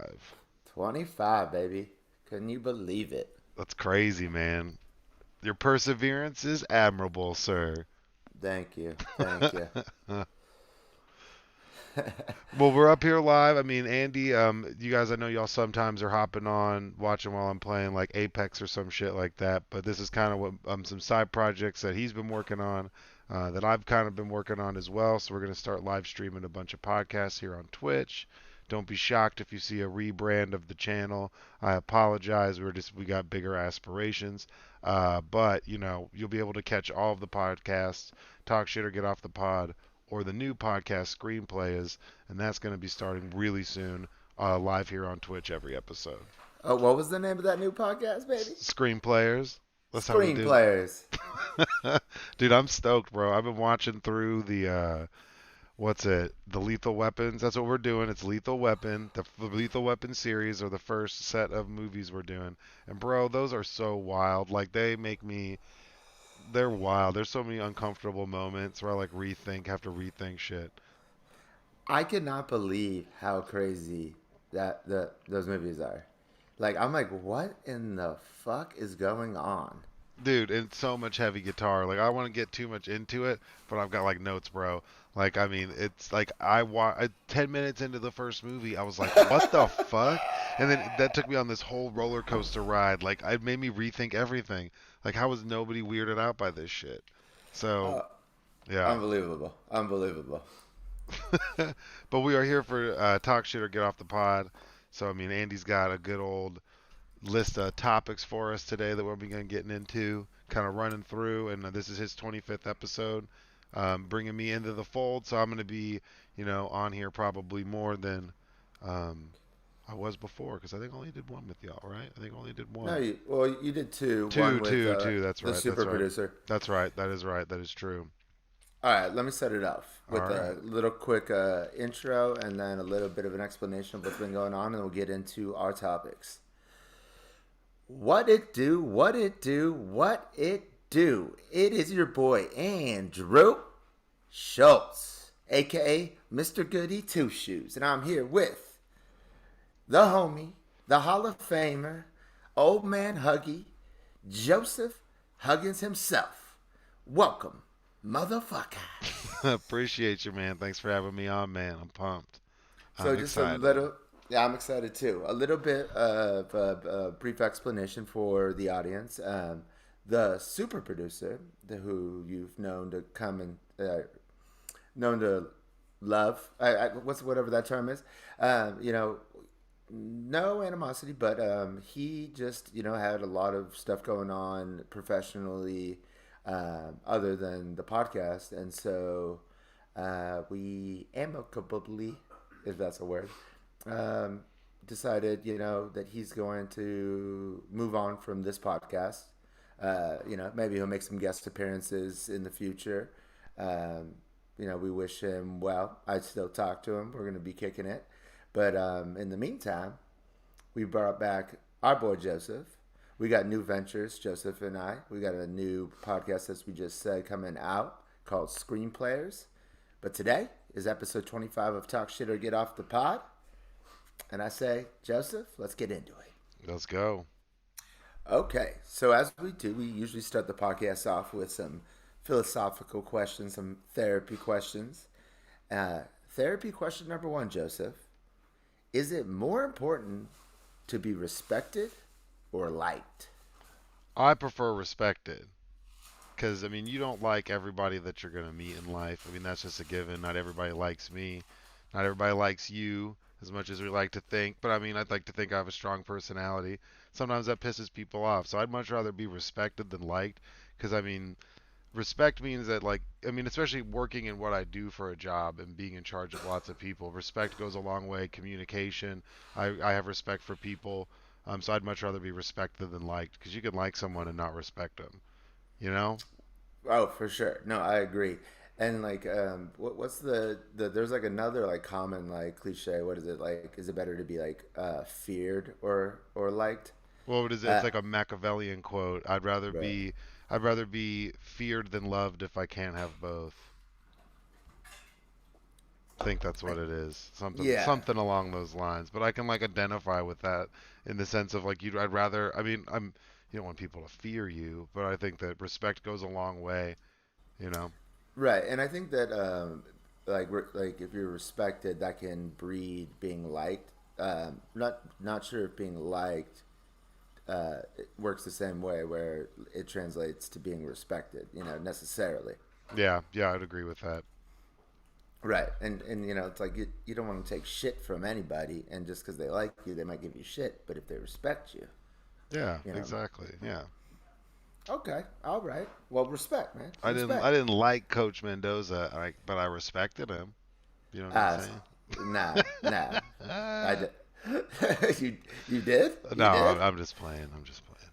25. 25, baby. Couldn't you believe it? That's crazy, man. Your perseverance is admirable, sir. Thank you. Thank you. Well, we're up here live. I mean, Andy, you guys, I know y'all sometimes are hopping on, watching while I'm playing like Apex or some shit like that. But this is kind of what some side projects that he's been working on, that I've kind of been working on as well. So we're gonna start live streaming a bunch of podcasts here on Twitch. Don't be shocked if you see a rebrand of the channel. I apologize. We got bigger aspirations. But you'll be able to catch all of the podcasts, talk shit or get off the pod, or the new podcast Screenplay is, and that's going to be starting really soon, live here on Twitch every episode. Oh, what was the name of that new podcast, baby? Screenplayers. That's how we do. Screenplayers. Dude, I'm stoked, bro. I've been watching through the what's it? The Lethal Weapons. That's what we're doing. It's Lethal Weapon. The Lethal Weapon series are the first set of movies we're doing. And bro, those are so wild. Like they make me they're wild. There's so many uncomfortable moments where I like have to rethink shit. I cannot believe how crazy that those movies are. Like, I'm like, what in the fuck is going on? Dude, and so much heavy guitar. Like I want to get too much into it, but I've got like notes, bro. Like I mean, it's like 10 minutes into the first movie, I was like, "What the fuck?" And then that took me on this whole roller coaster ride. Like it made me rethink everything. Like how was nobody weirded out by this shit? So, Uh, yeah. Unbelievable. Unbelievable. But we are here for talk shit or get off the pod. So I mean, Andy's got a good old list of topics for us today that we'll be going to getting into, kind of running through. And this is his 25th episode, bringing me into the fold. So I'm going to be, on here probably more than um, I was before because I think I only did one with y'all, right? I think I only did No, one. you did two. Two, One with two, two. That's the right. That's super right. producer. That's right. That is right. That is true. All right, let me set it off All with right. a little quick intro and then a little bit of an explanation of what's been going on, and we'll get into our topics. What it do? What it do? What it do? It is your boy Andrew Schultz, aka Mr. Goody Two Shoes, and I'm here with the homie, the Hall of Famer, Old Man Huggy, Joseph Huggins himself. Welcome, motherfucker. Appreciate you, man. Thanks for having me on, man. I'm pumped. So I'm just a excited. little, yeah, I'm excited too. A little bit of a brief explanation for the audience. The super producer, who you've known to come and known to love, what's whatever that term is, no animosity, but he just had a lot of stuff going on professionally, other than the podcast, and so we amicably, if that's a word, um, decided that he's going to move on from this podcast. Maybe he'll make some guest appearances in the future. Um, we wish him well. I still talk to him. We're going to be kicking it. But in the meantime, we brought back our boy Joseph. We got new ventures, Joseph and I. We got a new podcast, as we just said, coming out called Screenplayers. But today is episode 25 of Talk Shit or Get Off the Pod. And I say, Joseph, let's get into it. Let's go. Okay, so as we do, we usually start the podcast off with some philosophical questions, some therapy questions. Therapy question number one, Joseph. Is it more important to be respected or liked? I prefer respected. Because, I mean, you don't like everybody that you're going to meet in life. I mean, that's just a given. Not everybody likes me. Not everybody likes you as much as we like to think. But, I mean, I'd like to think I have a strong personality. Sometimes that pisses people off. So I'd much rather be respected than liked. Because, I mean, respect means that, like, I mean, especially working in what I do for a job and being in charge of lots of people, respect goes a long way. Communication. I have respect for people. So I'd much rather be respected than liked. Because you can like someone and not respect them. You know? Oh, for sure. No, I agree. And like, what's the? There's like another like common like cliche. What is it like? Is it better to be like feared or liked? Well, what is it? Uh, It's like a Machiavellian quote. right. I'd rather be feared than loved if I can't have both. I think that's what it is. Yeah. Something along those lines. But I can like identify with that in the sense of like I'd rather I mean, you don't want people to fear you, but I think that respect goes a long way, you know. Right, and I think that like if you're respected, that can breed being liked. Not sure if being liked it works the same way where it translates to being respected. Necessarily. Yeah, yeah, I'd agree with that. Right, and it's like you don't want to take shit from anybody, and just because they like you, they might give you shit. But if they respect you, Yeah, you know, exactly. Yeah. okay, all right. Well, respect, man, I respect. didn't like Coach Mendoza, but I respected him. You know what I'm Uh, saying? nah, nah. I did. You did? No, You did? I'm just playing. I'm just playing.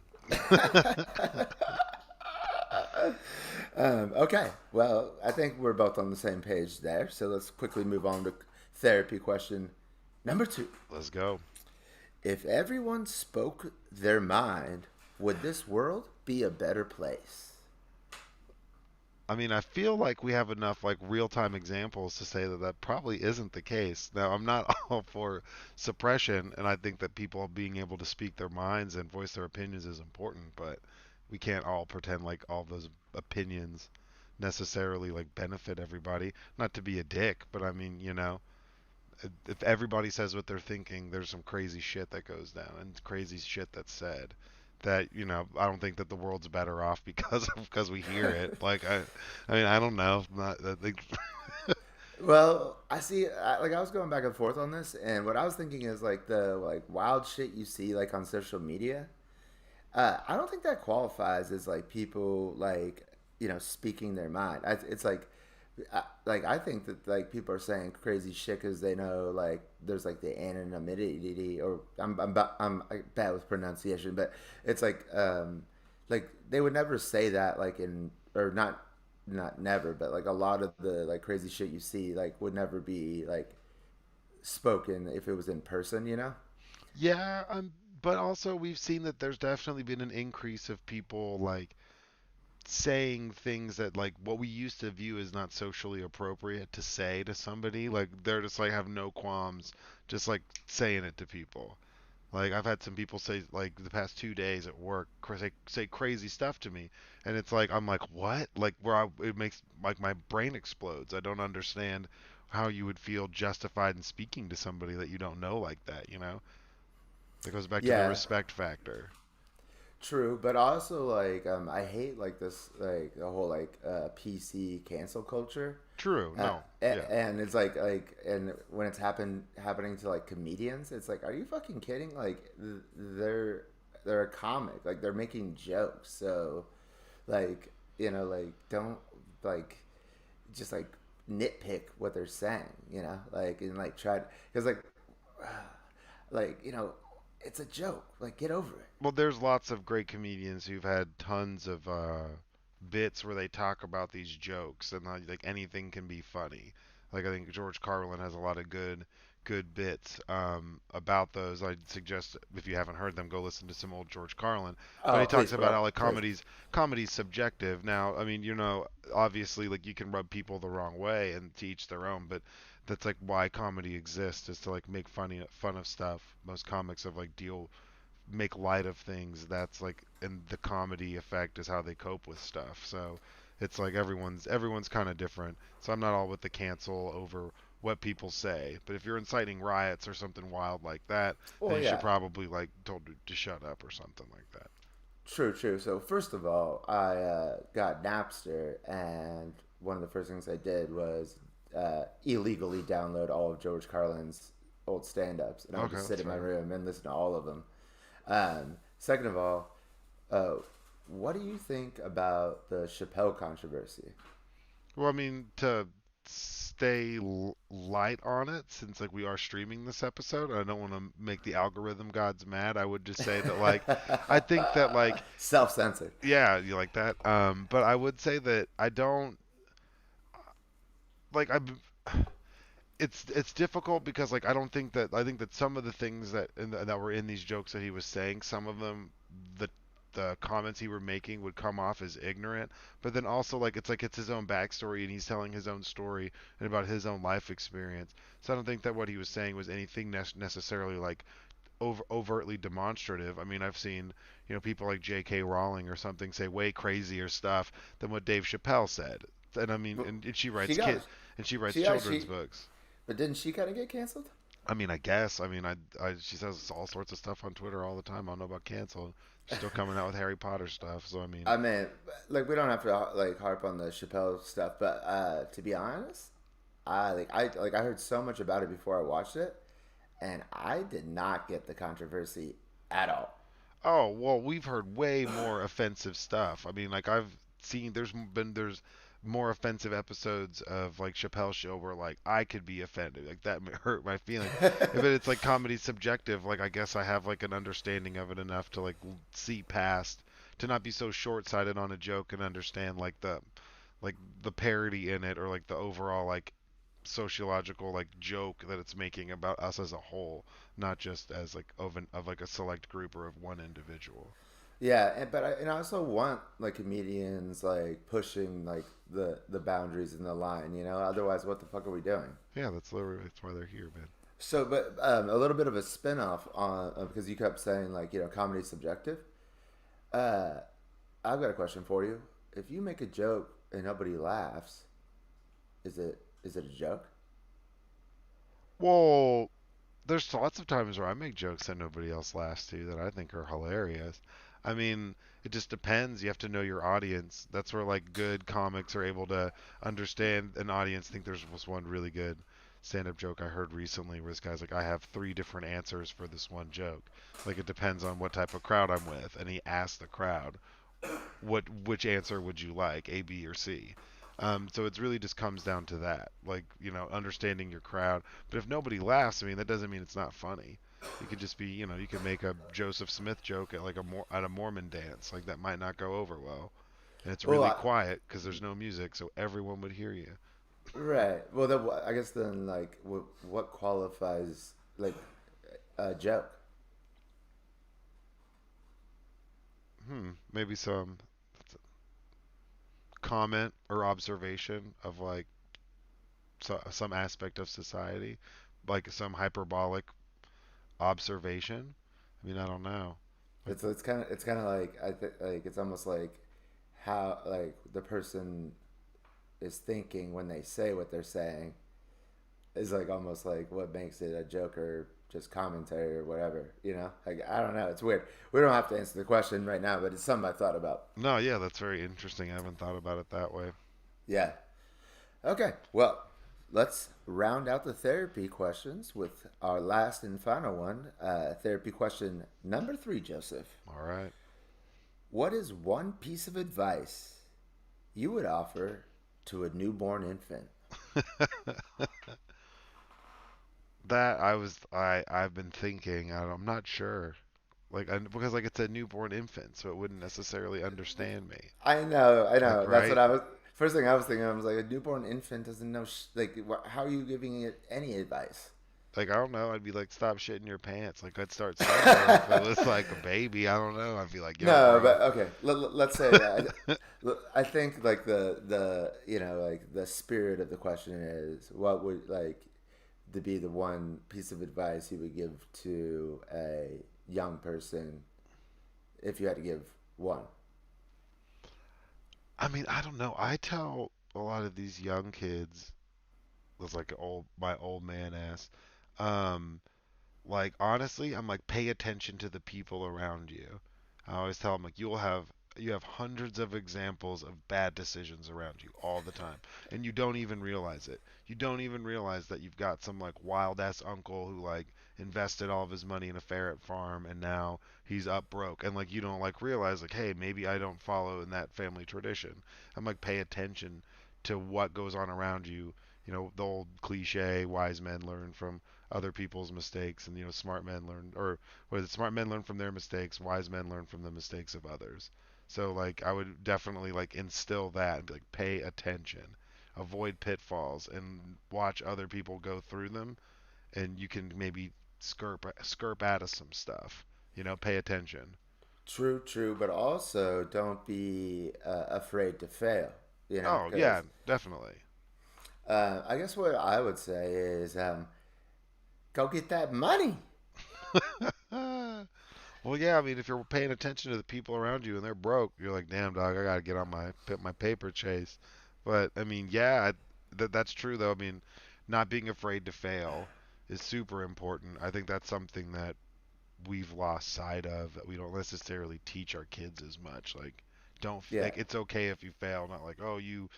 Okay. Well, I think we're both on the same page there. So let's quickly move on to therapy question number two. Let's go. If everyone spoke their mind, would this world be a better place? I mean, I feel like we have enough like real-time examples to say that that probably isn't the case. Now, I'm not all for suppression, and I think that people being able to speak their minds and voice their opinions is important, but we can't all pretend like all those opinions necessarily like benefit everybody. Not to be a dick, but I mean, if everybody says what they're thinking, there's some crazy shit that goes down and crazy shit that's said. That I don't think that the world's better off because we hear it. I mean, I don't know. Not, I think, Well, I see. Like I was going back and forth on this, and what I was thinking is like the like wild shit you see like on social media. I don't think that qualifies as like people like speaking their mind. It's like I think that like people are saying crazy shit because they know like there's like the anonymity or I'm bad with pronunciation, but it's like they would never say that like in or not never, but like a lot of the like crazy shit you see like would never be like spoken if it was in person. yeah, but also we've seen that there's definitely been an increase of people like saying things that like what we used to view as not socially appropriate to say to somebody. Like they're just like have no qualms, just like saying it to people. Like I've had some people say like the past 2 days at work say crazy stuff to me, and it's like I'm like what? Like it makes like my brain explodes. I don't understand how you would feel justified in speaking to somebody that you don't know like that. That goes back to the Yeah, respect factor. true, but also like I hate like this like the whole like PC cancel culture, True. No. Yeah. and it's and when it's happening to like comedians, it's like, are you fucking kidding? Like they're a comic, like they're making jokes, so like like don't like just like nitpick what they're saying, like and like try because like it's a joke, like get over it. Well, there's lots of great comedians who've had tons of bits where they talk about these jokes and like anything can be funny. Like I think George Carlin has a lot of good bits about those. I'd suggest if you haven't heard them, go listen to some old George Carlin. But Oh, he talks please, about bro, how like please. comedy's subjective. Now, I mean, obviously like you can rub people the wrong way and to each their own, but that's like why comedy exists is to like make fun of stuff. Most comics have like deal make light of things. That's like, and the comedy effect is how they cope with stuff. So it's like everyone's kind of different. So I'm not all with the cancel over what people say. But if you're inciting riots or something wild like that, then Well, you should yeah, probably like told to shut up or something like that. true, true. So first of all, I got Napster, and one of the first things I did was illegally download all of George Carlin's old stand-ups, and I would Okay, just sit that's in my fair. room and listen to all of them. Second of all, uh, what do you think about the Chappelle controversy? Well, I mean, to stay light on it, since like we are streaming this episode, I don't want to make the algorithm gods mad. I would just say that like, I think that like, Self-censored. yeah, you like that. But I would say that I don't like. It's difficult because like I think that some of the things that that were in these jokes that he was saying, some of them the the comments he were making would come off as ignorant, but then also like it's his own backstory and he's telling his own story and about his own life experience. So I don't think that what he was saying was anything necessarily like overtly demonstrative. I mean, I've seen people like J.K. Rowling or something say way crazier stuff than what Dave Chappelle said. And I mean, But and she she writes got and she writes she children's actually, books. but didn't she kind of get canceled? I mean, I guess. I mean, she says all sorts of stuff on Twitter all the time. I don't know about cancel. She's still coming out with Harry Potter stuff. So I mean, I mean, like we don't have to like harp on the Chappelle stuff, but to be honest, I heard so much about it before I watched it, and I did not get the controversy at all. oh well, we've heard way more offensive stuff. I mean, like I've seen there's more offensive episodes of like Chappelle's show where like I could be offended. Like that hurt my feelings. If it's like comedy subjective, like I guess I have like an understanding of it enough to like see past to not be so short-sighted on a joke and understand like the parody in it or like the overall like sociological like joke that it's making about us as a whole, not just as like of like a select group or of one individual. Yeah, and I also want like comedians like pushing like the boundaries and the line, you know. Otherwise, what the fuck are we doing? Yeah, that's literally that's why they're here, man. So, but a little bit of a spin-off on because you kept saying like comedy subjective. Uh, I've got a question for you. If you make a joke and nobody laughs, is it a joke? Well, there's lots of times where I make jokes that nobody else laughs to that I think are hilarious. I mean, it just depends. You have to know your audience. That's where like good comics are able to understand an audience. I think there was one really good stand-up joke I heard recently where this guy's like, I have three different answers for this one joke. Like it depends on what type of crowd I'm with, and he asked the crowd, which answer would you like, A, B, or C? So it really just comes down to that, like understanding your crowd. But if nobody laughs, I mean, that doesn't mean it's not funny. You could just be, you could make a Joseph Smith joke at like at a Mormon dance, like that might not go over well, and it's Well, really quiet because there's no music, so everyone would hear you. right. Well, I guess then like what qualifies like a joke? Maybe some comment or observation of like some aspect of society, like some hyperbolic observation. I mean, I don't know. Like, It's kind of like like it's almost like how like the person is thinking when they say what they're saying is like almost like what makes it a joke or just commentary or whatever. Like I don't know. It's weird. We don't have to answer the question right now, but it's something I thought about. no, yeah, that's very interesting. I haven't thought about it that way. Yeah. Okay. Well, let's round out the therapy questions with our last and final one. Therapy question number 3, Joseph. All right. What is one piece of advice you would offer to a newborn infant? That I've been thinking. I'm not sure. Because like it's a newborn infant, so it wouldn't necessarily understand me. I know, I Like know. That's what right? I was. First thing I was thinking, I was like, a newborn infant doesn't know. Like, how are you giving it any advice? Like I don't know. I'd be like, stop shitting your pants. Like I'd start somewhere. If it was like a baby, I don't know. I'd be like, yo, No, bro. but okay. Let's say I think like the like the spirit of the question is what would like to be the one piece of advice you would give to a young person if you had to give one. I mean, I don't know. I tell a lot of these young kids, was like my old man ass. Um, Like honestly, I'm like pay attention to the people around you. I always tell them like you have hundreds of examples of bad decisions around you all the time, and you don't even realize it. You don't even realize that you've got some like wild ass uncle who like invested all of his money in a ferret farm and now he's up broke, and like you don't like realize like hey, maybe I don't follow in that family tradition. I'm like pay attention to what goes on around you. The old cliche, wise men learn from other people's mistakes, and smart men learn, or what is it, smart men learn from their mistakes, wise men learn from the mistakes of others. So like I would definitely like instill that and be like pay attention, avoid pitfalls, and watch other people go through them, and you can maybe skirp out of some stuff. Pay attention. True, true, but also don't be afraid to fail. Oh yeah, Because definitely. I guess what I would say is go get that money. Well, yeah, I mean, if you're paying attention to the people around you and they're broke, you're like, damn, dog, I gotta get on my paper chase. But I mean, yeah, that's true though. I mean, not being afraid to fail is super important. I think that's something that we've lost sight of that we don't necessarily teach our kids as much. Like, don't Yeah. like it's okay if you fail, not like, oh, you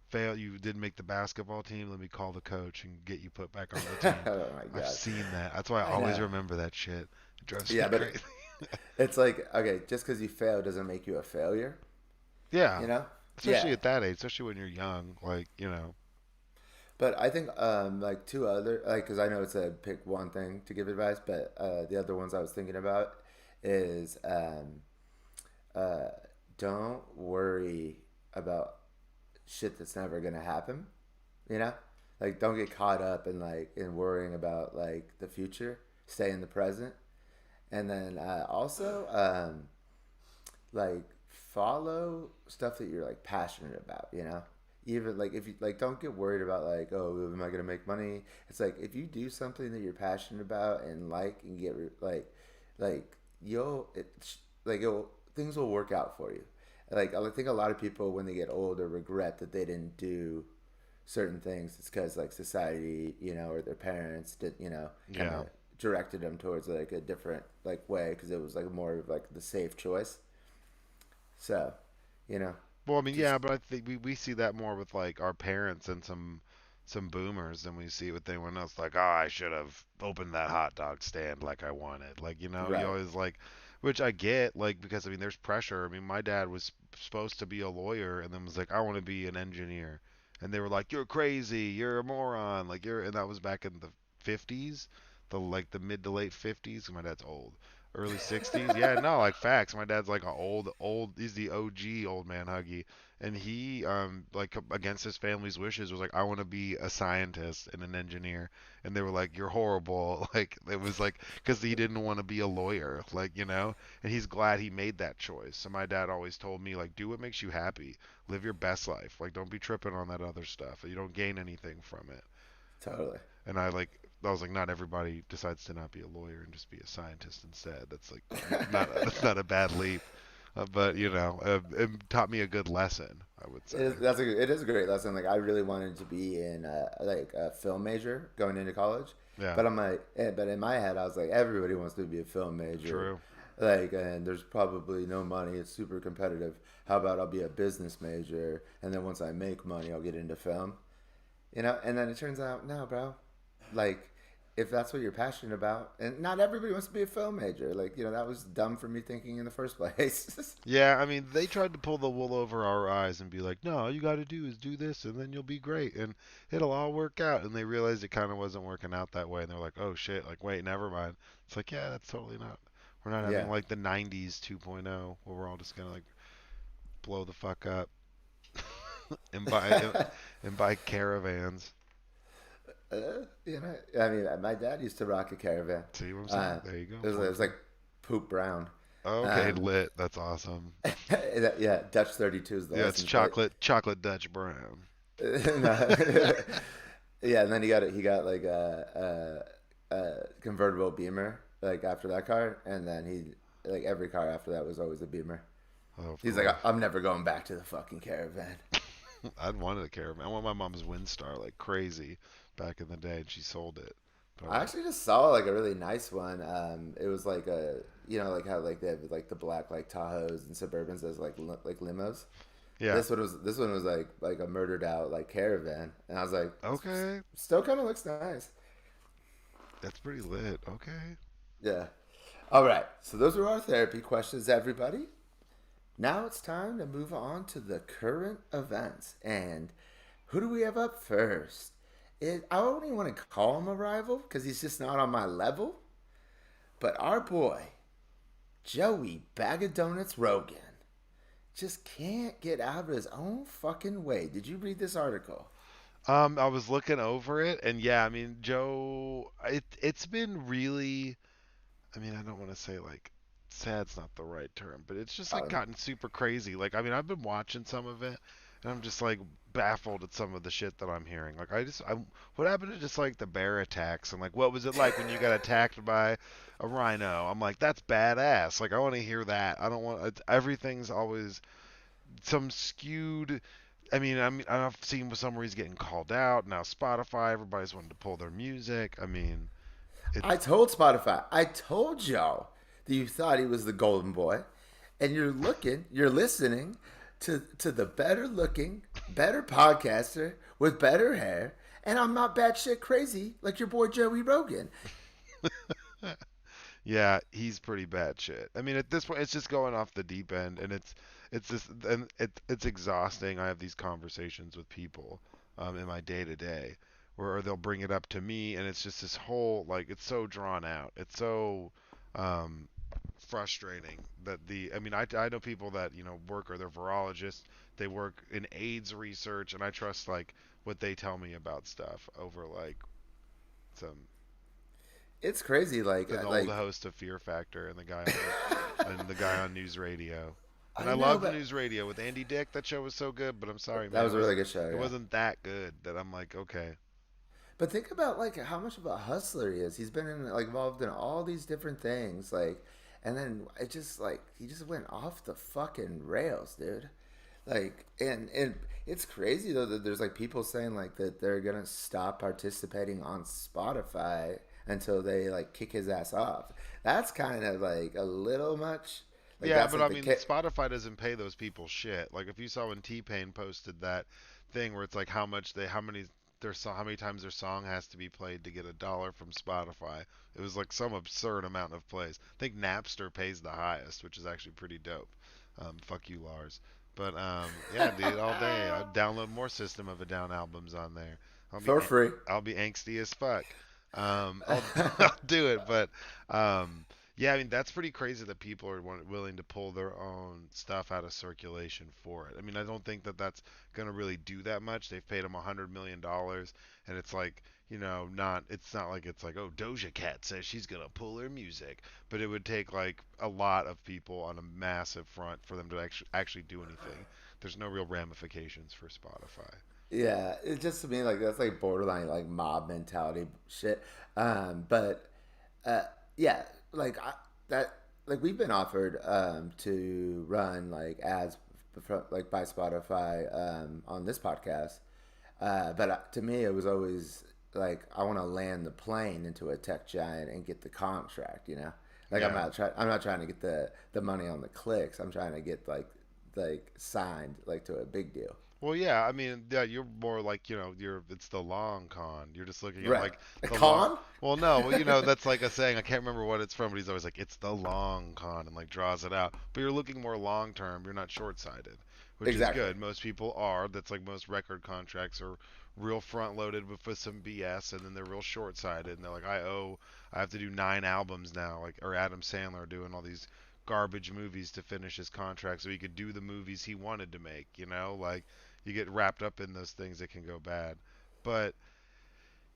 fail, you didn't make the basketball team. Let me call the coach and get you put back on the team. Oh my I've god. seen that. That's why I I always know. remember that shit. It drives me Yeah, but crazy. it's like okay, just because you fail doesn't make you a failure. Yeah, You know? especially Yeah. at that age, especially when you're young, like, you know. But I think like two other like because I know it's a pick one thing to give advice, but the other ones I was thinking about is uh, don't worry about shit that's never gonna happen. You know, like don't get caught up in like in worrying about like the future. Stay in the present, and then also like follow stuff that you're like passionate about. Even like if you like don't get worried about like oh am I gonna make money. It's like if you do something that you're passionate about and like and get like you'll it like it'll things will work out for you. Like I think a lot of people when they get older regret that they didn't do certain things. It's because like society, or their parents did, kind Yeah. of directed them towards like a different like way because it was like more of like the safe choice. So, you know, Well, I mean, just yeah, but I think we see that more with like our parents and some boomers than we see with anyone else. Like, oh, I should have opened that hot dog stand like I wanted. Like, you right. always like, which I get, like, because I mean, there's pressure. I mean, my dad was supposed to be a lawyer and then was like, I want to be an engineer, and they were like, you're crazy, you're a moron, like and that was back in the 50s, the mid to late 50s. My dad's old. Early 60s. Yeah, no, like facts. My dad's like a old, he's the OG old man Huggy. And he, like, against his family's wishes, was like, I want to be a scientist and an engineer. And they were like, you're horrible. Like, it was like, because he didn't want to be a lawyer, like, and he's glad he made that choice. So my dad always told me, like, do what makes you happy. Live your best life. Like, don't be tripping on that other stuff. You don't gain anything from it. Totally. And I was like, not everybody decides to not be a lawyer and just be a scientist instead. That's like that's not a bad leap, but it taught me a good lesson, I would say. It is a great lesson. Like I really wanted to be in like a film major going into college, Yeah, but I'm like, but in my head I was like, everybody wants to be a film major, true. like, and there's probably no money. It's super competitive. How about I'll be a business major, and then once I make money, I'll get into film. And then it turns out, no, bro. Like, if that's what you're passionate about, and not everybody wants to be a film major. Like, that was dumb for me thinking in the first place. Yeah, I mean, they tried to pull the wool over our eyes and be like, no, all you got to do is do this and then you'll be great and it'll all work out. And they realized it kind of wasn't working out that way. And they're like, oh shit, like, wait, never mind. It's like, yeah, that's totally not. We're not having Yeah. like the 90s 2.0 where we're all just going to like blow the fuck up and buy caravans. I mean, my dad used to rock a caravan. See what I'm saying? Uh, There you go. it Fun was like fact. poop brown. Okay, Um, lit. That's awesome. yeah, Dutch 32 is the Yeah, it's license plate. chocolate Dutch brown. No. Yeah, and then he got like a convertible Beamer like after that car, and then he like every car after that was always a Beamer. Oh, of He's like, course. I'm never going back to the fucking caravan. I'd wanted a caravan. I want my mom's Windstar like crazy back in the day, and she sold it. But I was I like, actually just saw like a really nice one. It was like like how like they have like the black like Tahoes and Suburbans as like limos. yeah, This one was like a murdered out like caravan, and I was like, okay, still kind of looks nice. that's pretty lit. Okay. Yeah. All right. So those were our therapy questions, everybody. Now it's time to move on to the current events. And who do we have up first? I don't even want to call him a rival because he's just not on my level. But our boy, Joey Bag of Donuts Rogan, just can't get out of his own fucking way. Did you read this article? I was looking over it, and yeah, I mean, Joe, it's been really. I mean, I don't want to say like. sad's not the right term, but it's just like Um, gotten super crazy. Like, I mean, I've been watching some of it, and I'm just like baffled at some of the shit that I'm hearing. Like, what happened to just like the bear attacks and like what was it like when you got attacked by a rhino? I'm like, that's badass. Like, I want to hear that. I don't want everything's always some skewed. I mean, I've seen some where he's getting called out now. Spotify, everybody's wanting to pull their music. I mean, I it's told Spotify, I told y'all that you thought he was the golden boy, and you're listening to the better looking, better podcaster with better hair, and I'm not batshit crazy like your boy Joey Rogan. yeah, he's pretty bad shit. I mean, at this point, it's just going off the deep end, and it's just and it's exhausting. I have these conversations with people in my day to day, where they'll bring it up to me, and it's just this whole like it's so drawn out. It's so um, frustrating that the. I mean, I know people that work or they're virologists. They work in AIDS research, and I trust like what they tell me about stuff over like some It's crazy, the old host of Fear Factor and the guy on News Radio. And I I know, loved but News Radio with Andy Dick. That show was so good, but I'm sorry, that man. was a really good show, It yeah. wasn't that good that I'm like, okay. But think about like how much of a hustler he is. He's been involved in all these different things, and then it just like he just went off the fucking rails, dude. And it's crazy though that there's like people saying like that they're gonna stop participating on Spotify until they like kick his ass off. That's kind of like a little much. Like Yeah, that's but like I the mean, kid. Spotify doesn't pay those people shit. Like if you saw when T-Pain posted that thing where it's like how many times their song has to be played to get $1 from Spotify. It was like some absurd amount of plays. I think Napster pays the highest, which is actually pretty dope. Fuck you, Lars. But yeah, dude, all day I'd download more System of a Down albums on there. I'll be For free. I'll be angsty as fuck. I'll I'll do it, but um, yeah, I mean that's pretty crazy that people are willing to pull their own stuff out of circulation for it. I mean, I don't think that that's gonna really do that much. They've paid him $100 million, and it's like not it's not like it's like oh Doja Cat says she's gonna pull her music, but it would take like a lot of people on a massive front for them to actually do anything. There's no real ramifications for Spotify. Yeah, it's just to me like that's like borderline like mob mentality shit. But uh, yeah, like that like we've been offered to run like ads like by Spotify on this podcast. But to me, it was always like I want to land the plane into a tech giant and get the contract. You know, like Yeah. I'm not trying to get the money on the clicks. I'm trying to get like signed like to a big deal. Well, yeah, I mean, yeah, you're more like, it's the long con. You're just looking at Right. like A the long. con? Well, no, well, that's like a saying. I can't remember what it's from, but he's always like, it's the long con and like draws it out. But you're looking more long term. You're not short-sighted, which is Exactly. good. Most people are. That's like most record contracts are real front-loaded with some BS, and then they're real short-sighted, and they're like, I have to do 9 albums now, like or Adam Sandler doing all these garbage movies to finish his contract so he could do the movies he wanted to make, like you get wrapped up in those things that can go bad. But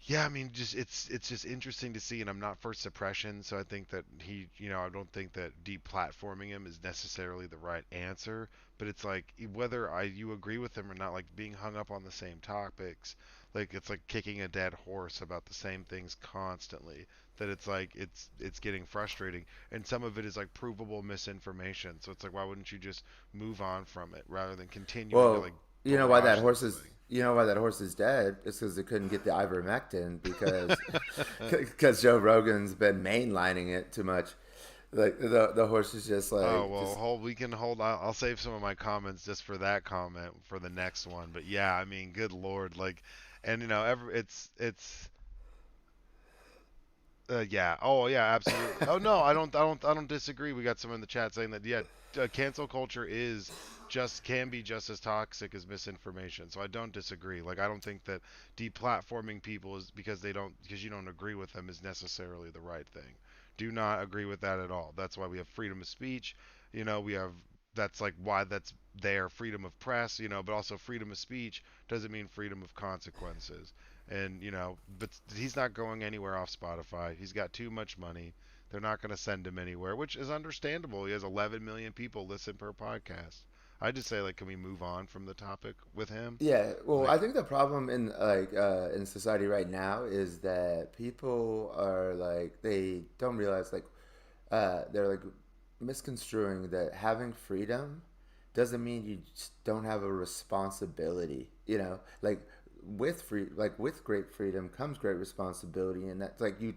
yeah, I mean, just it's just interesting to see, and I'm not for suppression, so I think that I don't think that deplatforming him is necessarily the right answer. But it's like whether you agree with him or not, like being hung up on the same topics, like it's like kicking a dead horse about the same things constantly. That it's like it's getting frustrating, and some of it is like provable misinformation. So it's like why wouldn't you just move on from it rather than continuing to Well, like barrage this thing? you know why that horse is dead? It's because they couldn't get the ivermectin because Joe Rogan's been mainlining it too much. Like the horse is just Oh like well, just hold. We can hold. I'll save some of my comments just for that comment for the next one. But yeah, I mean, good lord, like, and yeah. Oh yeah, absolutely. Oh no, I don't disagree. We got someone in the chat saying that yeah, cancel culture can be just as toxic as misinformation. So I don't disagree. Like I don't think that deplatforming people is because you don't agree with them is necessarily the right thing. Do not agree with that at all. That's why we have freedom of speech. We have that's like why that's there, freedom of press, but also freedom of speech doesn't mean freedom of consequences. And but he's not going anywhere off Spotify. He's got too much money. They're not going to send him anywhere, which is understandable. He has 11 million people listen per podcast. I just say, like, can we move on from the topic with him? Yeah, well, Like, I think the problem in society right now is that people are like they don't realize they're like misconstruing that having freedom doesn't mean you just don't have a responsibility. You know, like with great freedom comes great responsibility, and that's like you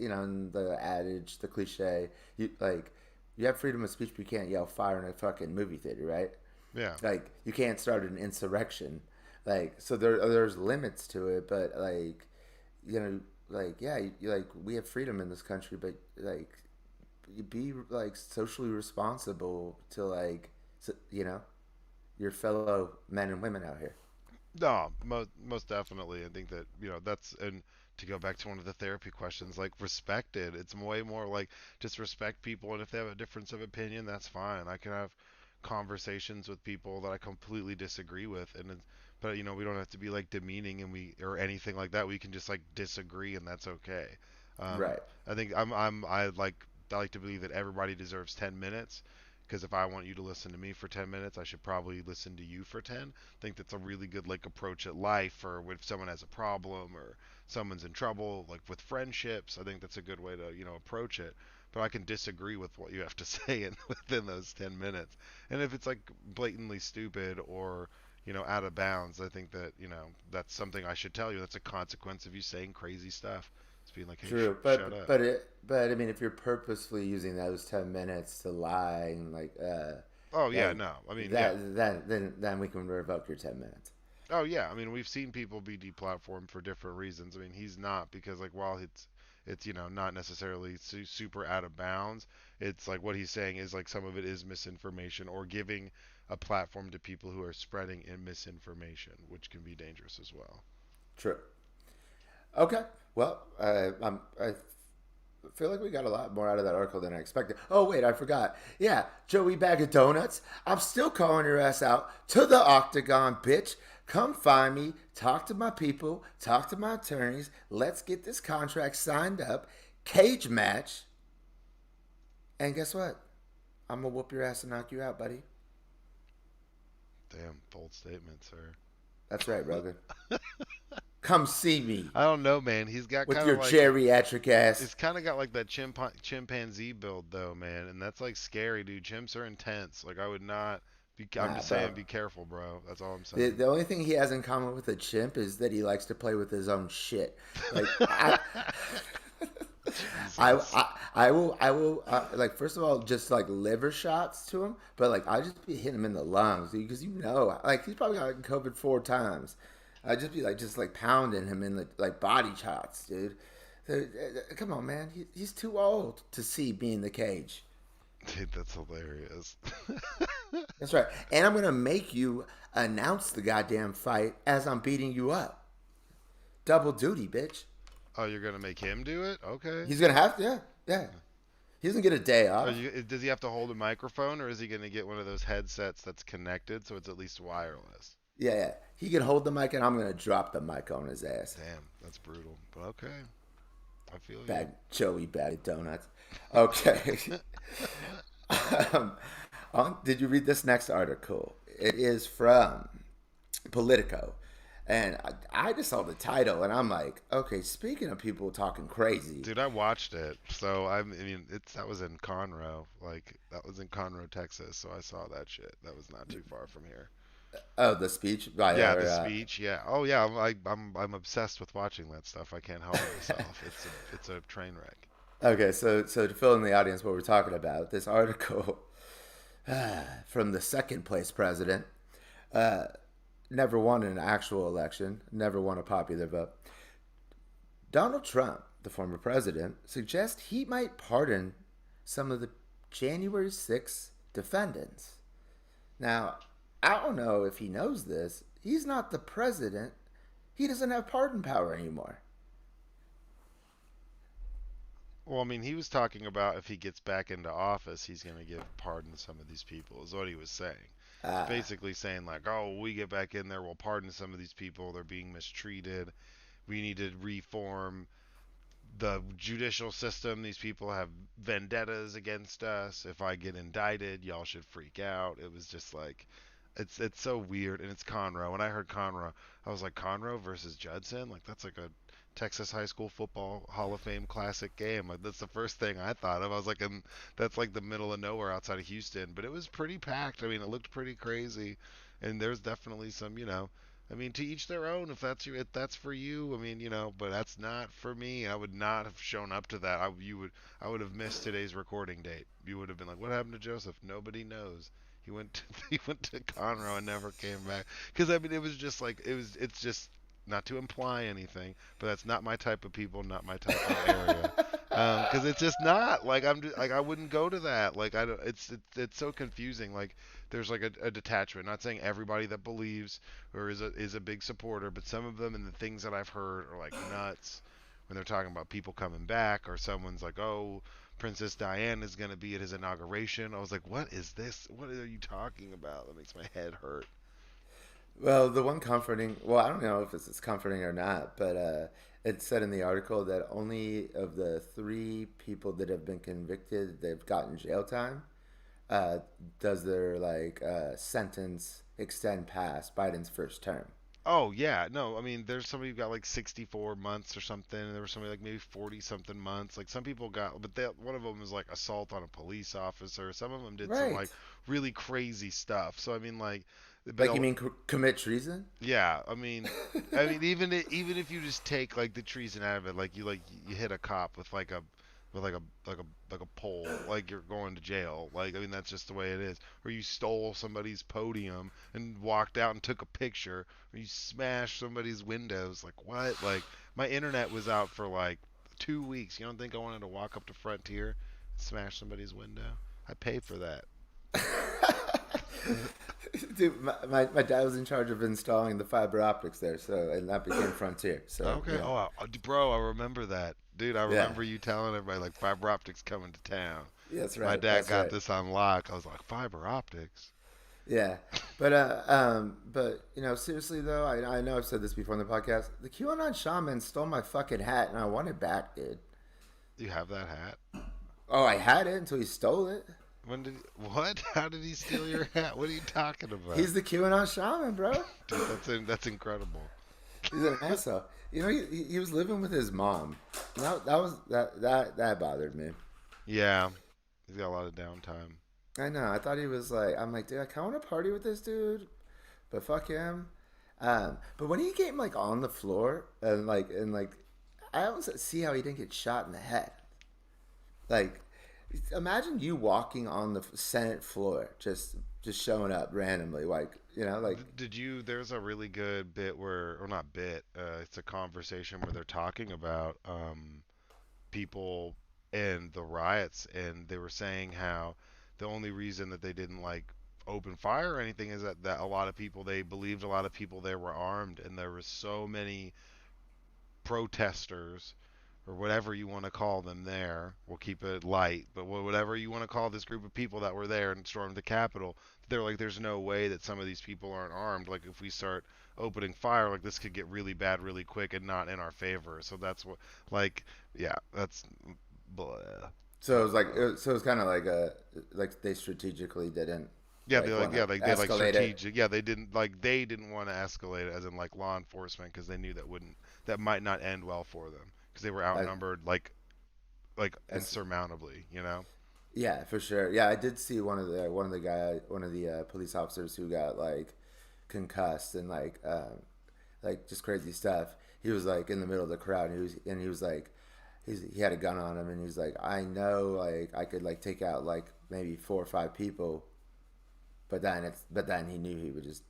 know in the adage, the cliche, you have freedom of speech, but you can't yell fire in a fucking movie theater, right? yeah. Like you can't start an insurrection, like so there's limits to it, but you know yeah, like we have freedom in this country, but like you be like socially responsible to you know your fellow men and women out here. No, most definitely. I think that that's and to go back to one of the therapy questions, like respect it. It's way more like just respect people, and if they have a difference of opinion, that's fine. I can have conversations with people that I completely disagree with, but we don't have to be like demeaning and we or anything like that. We can just like disagree, and that's okay. Um, Right. I think I like to believe that everybody deserves 10 minutes. Because if I want you to listen to me for 10 minutes, I should probably listen to you for 10. Think that's a really good like approach at life, or if someone has a problem or someone's in trouble, like with friendships. I think that's a good way to approach it. But I can disagree with what you have to say within those 10 minutes. And if it's like blatantly stupid or out of bounds, I think that that's something I should tell you. That's a consequence of you saying crazy stuff. It's being like, hey, True, shut up. but I mean, if you're purposefully using those 10 minutes to lie and Oh yeah, like no. I mean, yeah. then we can revoke your 10 minutes. Oh yeah, I mean we've seen people be deplatformed for different reasons. I mean he's not because like while it's not necessarily super out of bounds, it's like what he's saying is like some of it is misinformation or giving a platform to people who are spreading in misinformation, which can be dangerous as well. True. Okay. Well, I feel like we got a lot more out of that article than I expected. Oh wait, I forgot. Yeah, Joey Bag of Donuts. I'm still calling your ass out to the octagon, bitch. Come find me. Talk to my people. Talk to my attorneys. Let's get this contract signed up. Cage match. And guess what? I'm gonna whoop your ass and knock you out, buddy. Damn, bold statement, sir. That's right, brother. Come see me I don't know, man. He's got with kind of your like geriatric ass. it's kind of got like that chimpanzee build though, man, and that's like scary, dude. Chimps are intense. Like I would not be. I'm Nah, just bro. saying, be careful, bro. That's all I'm The saying. only thing he has in common with a chimp is that he likes to play with his own shit. Like Jesus. I will like first of all just like liver shots to him, but like I just be hitting him in the lungs because like he's probably got COVID 4 times. I just be like pounding him in the like body shots, dude. Come on, man, he's too old to see me in the cage. Dude, that's hilarious. That's right, and I'm gonna make you announce the goddamn fight as I'm beating you up. Double duty, bitch. Oh, you're gonna make him do it? Okay. He's gonna have to, yeah, yeah. He doesn't get a day off. Does he have to hold a microphone, or is he gonna get one of those headsets that's connected so it's at least wireless? Yeah, yeah. He can hold the mic, and I'm gonna drop the mic on his ass. Damn, that's brutal. But okay, I feel you. Bag Joey bag of donuts. Okay. um, did you read this next article? It is from Politico, and I just saw the title, and I'm like, okay. Speaking of people talking crazy, Dude, I watched it. So I mean, that was in Conroe, like that was in Conroe, Texas. So I saw that shit. That was not too far from here. oh, the speech by Yeah, the speech. Yeah. Oh yeah. I'm obsessed with watching that stuff. I can't help myself. It's a train wreck. okay. So to fill in the audience, what we're talking about, this article from the second place president. Uh, Never won an actual election, never won a popular vote. Donald Trump, the former president, suggests he might pardon some of the January 6th defendants. Now, I don't know if he knows this. He's not the president. He doesn't have pardon power anymore. Well, I mean, he was talking about if he gets back into office, he's going to give pardon to some of these people, is what he was saying. He's Ah, basically saying, like, oh, we get back in there, we'll pardon some of these people. They're being mistreated. We need to reform the judicial system, these people have vendettas against us. If I get indicted, y'all should freak out. It was just like it's so weird, and it's Conroe. When I heard Conroe, I was like, Conroe versus Judson? Like that's like a Texas high school football Hall of Fame classic game. Like that's the first thing I thought of. I was like, that's like the middle of nowhere outside of Houston, but it was pretty packed. I mean, it looked pretty crazy, and there's definitely some, I mean, to each their own. If that's for you. I mean, but that's not for me. I would not have shown up to that. I would have missed today's recording date. You would have been like, "What happened to Joseph?" Nobody knows. He went to, he went to Conroe and never came back. Because I mean, it was just like it's just not to imply anything, but that's not my type of people, not my type of area. Because it's just not like like I wouldn't go to that. Like I don't. It's so confusing. Like there's like a detachment. Not saying everybody that believes or is a big supporter, but some of them and the things that I've heard are like nuts when they're talking about people coming back, or someone's like, oh, Princess Diana is going to be at his inauguration. I was like, what is this? What are you talking about? That makes my head hurt. Well, the one comforting, well, I don't know if it's comforting or not, but it said in the article that only of the three people that have been convicted, they've gotten jail time. Uh, does their sentence extend past Biden's first term? Oh yeah, no, I mean there's somebody who got like 64 months or something, and there was somebody like maybe 40 something months. Like some people got, but one of them was like assault on a police officer. Some of them did some like Right. really crazy stuff. So I mean like, but Like you mean commit treason? yeah, I mean even if you just take like the treason out of it, like you hit a cop with like a with like a pole, like you're going to jail. Like I mean that's just the way it is. Or you stole somebody's podium and walked out and took a picture, or you smashed somebody's windows. Like what? Like my internet was out for like 2 weeks. You don't think I wanted to walk up to Frontier and smash somebody's window? I pay for that. Dude, my dad was in charge of installing the fiber optics there, so and that became Frontier. So Okay. Oh, bro, I remember that. Dude, I yeah, remember you telling everybody like fiber optics coming to town. that's My right, dad that's got right. this on lock. I was like, fiber optics. Yeah, but seriously though, I know I've said this before in the podcast. The QAnon shaman stole my fucking hat, and I want it back, dude. You have that hat? Oh, I had it until he stole it. What? How did he steal your hat? What are you talking about? He's the QAnon shaman, bro. Dude, that's incredible. He's an asshole. He was living with his mom. That bothered me. Yeah. He's got a lot of downtime. I know. I thought he was like, I'm like, dude, I kind of want to party with this dude, but fuck him. But when he came like on the floor and I don't see how he didn't get shot in the head. Like, imagine you walking on the Senate floor, just showing up randomly, like Did you? There's a really good bit where, or not bit, it's a conversation where they're talking about people and the riots, and they were saying how the only reason that they didn't like open fire or anything is that a lot of people, they believed a lot of people there were armed, and there was so many protesters or whatever you want to call them there. We'll keep it light, but whatever you want to call this group of people that were there and stormed the Capitol, they're like, there's no way that some of these people aren't armed. Like, if we start opening fire, like, this could get really bad really quick and not in our favor. So that's what, like, yeah, that's, blah. so it was so it was kind of like they strategically didn't Yeah, they like want yeah to they like escalate it. strategic. Yeah, they didn't want to escalate it as in like law enforcement because they knew that might not end well for them because they were I, outnumbered like as insurmountably, you know? Yeah, for sure. Yeah, I did see one of the police officers who got like concussed and like just crazy stuff. He was like in the middle of the crowd, and he was like, he had a gun on him, and he was like, I know, like I could like take out like maybe 4 or 5 people, but then he knew he would just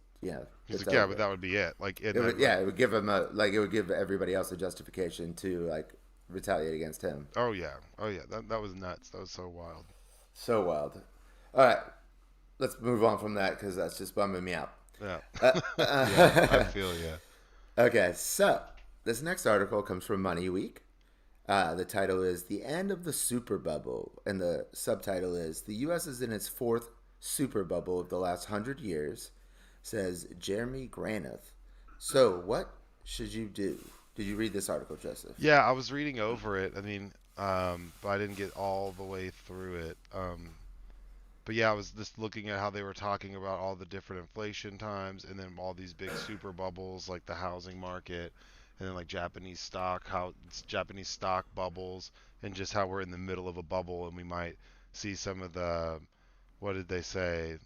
He's it's like, yeah, but over. that would be it. Like, It and would, then yeah, like, it would give everybody else a justification to like retaliate against him. oh yeah, that was nuts. That was so wild. So wild. All right, let's move on from that because that's just bumming me out. Yeah, Uh, yeah, I feel yeah. okay, so this next article comes from Money Week. The title is "The End of the Super Bubble," and the subtitle is "The U.S. is in its fourth super bubble of the last 100 years," says Jeremy Granoth. So, what should you do? Did you read this article, Joseph? Yeah, I was reading over it. I mean, but I didn't get all the way through it. But yeah, I was just looking at how they were talking about all the different inflation times, and then all these big super bubbles like the housing market, and then like Japanese stock, how it's Japanese stock bubbles, and just how we're in the middle of a bubble, and we might see some of the, what did they say,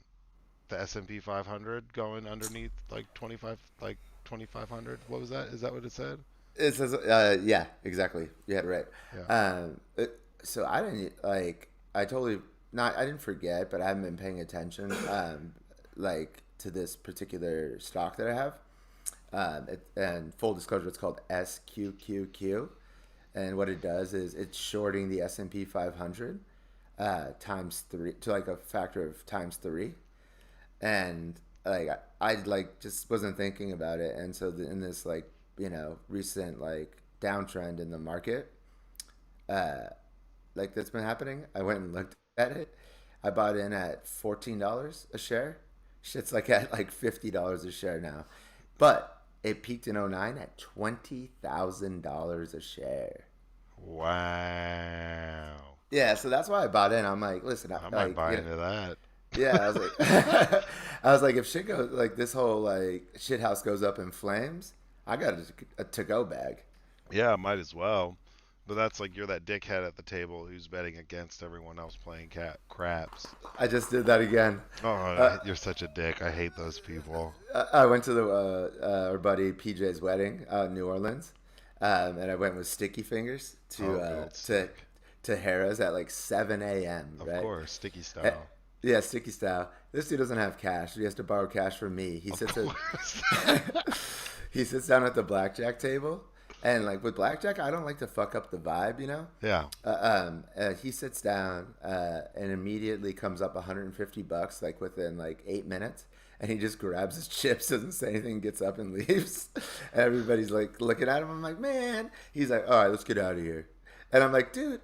the S&P 500 going underneath like 25, like 2500. What was that? Is that what it said? It says, yeah, exactly. You had it right. Yeah. So I didn't like. I totally not. I didn't forget, but I haven't been paying attention, like to this particular stock that I have. And full disclosure, it's called SQQQ, and what it does is it's shorting the S&P 500 times three to like a factor of times three, and like I like just wasn't thinking about it, and so in this like recent like downtrend in the market, uh, like that's been happening, I went and looked at it. I bought in at $14 a share. Shit's like at like $50 a share now, but it peaked in '09 at $20,000 a share. Wow. Yeah, so that's why I bought in. I'm like, listen, I might like buy into that. yeah, I was like, I was like, if shit goes like this whole like shit house goes up in flames, I got a to go bag. Yeah, might as well. But that's like you're that dickhead at the table who's betting against everyone else playing craps. I just did that again. Uh, Oh, you're such a dick. I hate those people. I went to the our buddy PJ's wedding out in New Orleans, and I went with Sticky Fingers Oh, gold to stick. Harrah's at like 7 a.m. Of Right? course, sticky Eh, style. Yeah, Sticky style. This dude doesn't have cash. He has to borrow cash from me. Of course. He sits down at the blackjack table, and like with blackjack, I don't like to fuck up the vibe, you know. Yeah. He sits down and immediately comes up 150 bucks like within like 8 minutes, and he just grabs his chips, doesn't say anything, gets up and leaves. And everybody's like looking at him. I'm like, man. He's like, all right, let's get out of here. And I'm like, dude,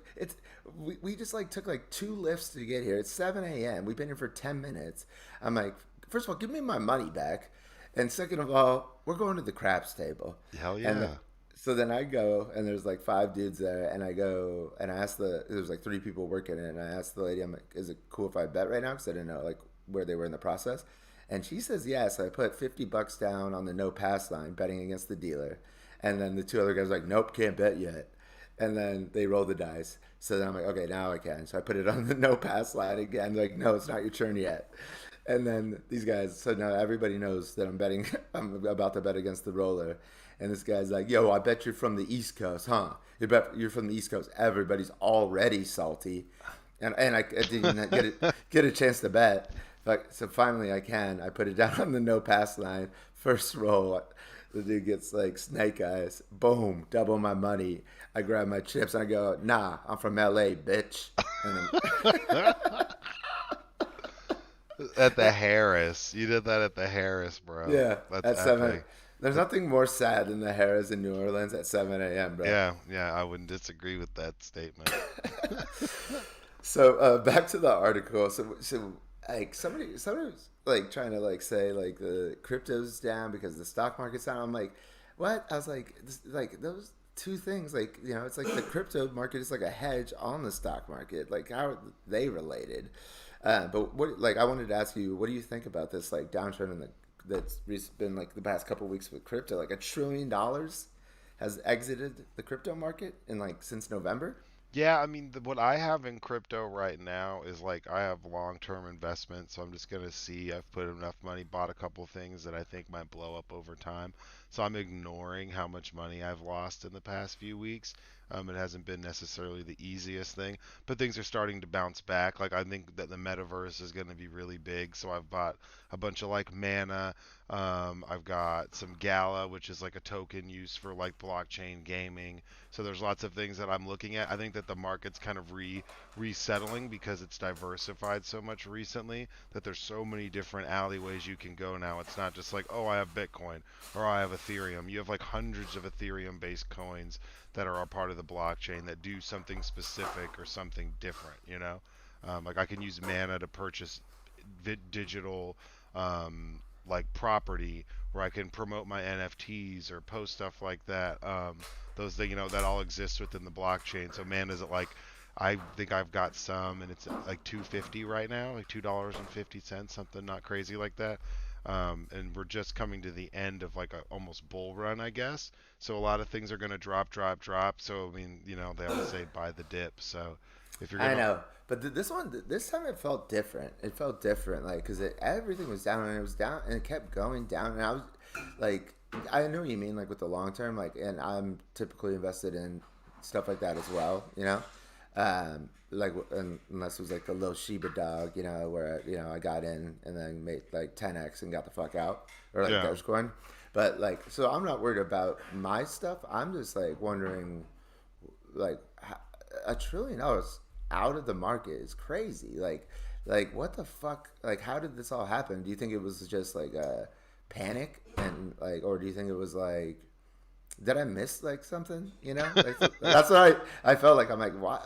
we just like took like two lifts to get here. It's 7 a.m. We've been here for 10 minutes. I'm like, first of all, give me my money back, and second of all, we're going to the craps table. Hell And yeah. so then I go, and there's like five dudes there, and I go and I ask there's like three people working it, and I asked the lady, I'm like, is it cool if I bet right now? Because I didn't know like where they were in the process, and she says yes. I put 50 bucks down on the no pass line, betting against the dealer, and then the two other guys were like, nope, can't bet yet, and then they roll the dice. So then I'm like, okay, now I can. So I put it on the no pass line again. They're like, no, it's not your turn yet. And then these guys, so now everybody knows that I'm betting, I'm about to bet against the roller. And this guy's like, yo, I bet you're from the East Coast, huh? You're from the East Coast. Everybody's already salty. And I didn't get a chance to bet. But, so finally I can. I put it down on the no pass line. First roll, the dude gets like snake eyes. Boom, double my money. I grab my chips and I go, nah, I'm from LA, bitch. And At the then, Harris. You did that at the Harris, bro. yeah, That's at seven. epic. There's That, nothing more sad than the Harrah's in New Orleans at 7 a.m., bro. yeah, yeah, I wouldn't disagree with that statement. So back to the article. So like somebody was like trying to like say like the crypto's down because the stock market's down. I'm like, what? I was like, like those two things, like it's like the crypto market is like a hedge on the stock market. Like how are they related? But what like I wanted to ask you, what do you think about this like downturn in the that's been like the past couple weeks with crypto? Like $1 trillion has exited the crypto market in like since November. Yeah, I mean, what I have in crypto right now is like I have long-term investment, so I'm just gonna see. I've put enough money, bought a couple things that I think might blow up over time. So I'm ignoring how much money I've lost in the past few weeks. It hasn't been necessarily the easiest thing, but things are starting to bounce back. Like I think that the metaverse is going to be really big, so I've bought a bunch of like mana. I've got some Gala, which is like a token used for like blockchain gaming. So there's lots of things that I'm looking at. I think that the market's kind of resettling because it's diversified so much recently that there's so many different alleyways you can go now. It's not just like, oh, I have Bitcoin or I have Ethereum. You have like hundreds of Ethereum based coins that are a part of the blockchain that do something specific or something different, you know? Like I can use mana to purchase digital like property where I can promote my NFTs or post stuff like that. Those things, that all exists within the blockchain. So man, is it like I think I've got some, and it's like 250 right now, like $2.50, something not crazy like that. And we're just coming to the end of like a almost bull run, I guess. So a lot of things are going to drop, drop, drop. So I mean, they always say buy the dip. So if you're I gonna, know, but this one, this time it felt different. It felt different, like because everything was down and it was down and it kept going down. And I was like, I know what you mean, like with the long term, like, and I'm typically invested in stuff like that as well, like unless it was like the little Shiba dog, where I got in and then made like 10x and got the fuck out, or like yeah. Dogecoin. But like, so I'm not worried about my stuff. I'm just like wondering, like $1 trillion out of the market is crazy. Like what the fuck? Like how did this all happen? Do you think it was just like a panic and like, or do you think it was like, did I miss like something? Like that's what I felt like. I'm like, why?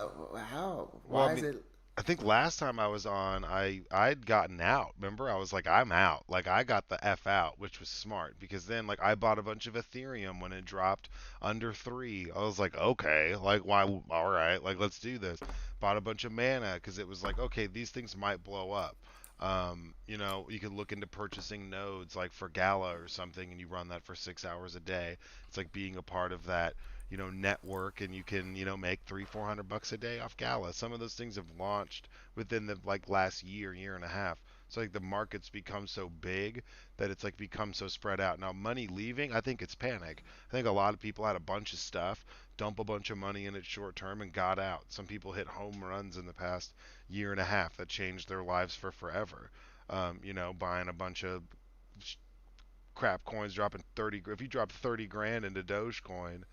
How? Well, I Why is mean, it? I think last time I was on, I'd gotten out. Remember, I was like, I'm out. Like I got the f out, which was smart because then like I bought a bunch of Ethereum when it dropped under 3. I was like, okay, like why? All right, like let's do this. Bought a bunch of mana because it was like, okay, these things might blow up. You could look into purchasing nodes like for Gala or something, and you run that for 6 hours a day. It's like being a part of that network, and you can make 300-400 bucks a day off Gala. Some of those things have launched within the like last year and a half. So like the market's become so big that it's like become so spread out. Now money leaving, I think it's panic. I think a lot of people had a bunch of stuff, dump a bunch of money in it short term and got out. Some people hit home runs in the past year and a half that changed their lives for forever. Buying a bunch of crap coins dropping 30. If you dropped 30 grand into Dogecoin,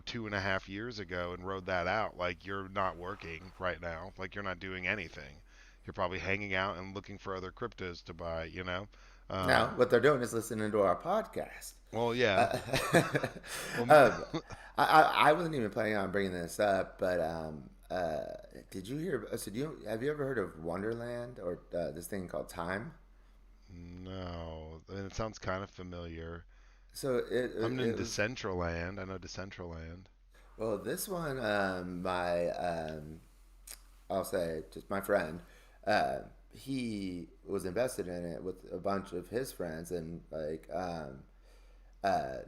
2.5 years ago and rode that out, like you're not working right now, like you're not doing anything. You're probably hanging out and looking for other cryptos to buy. Now Um, what they're doing is listening to our podcast. well, yeah. Uh, Well, um, I wasn't even planning on bringing this up, but did you hear? So, have you ever heard of Wonderland or this thing called Time? no. I mean, it sounds kind of familiar. So I'm in it was Decentraland. I know Decentraland. well, this one, my I'll say just my friend, uh, he was invested in it with a bunch of his friends, and like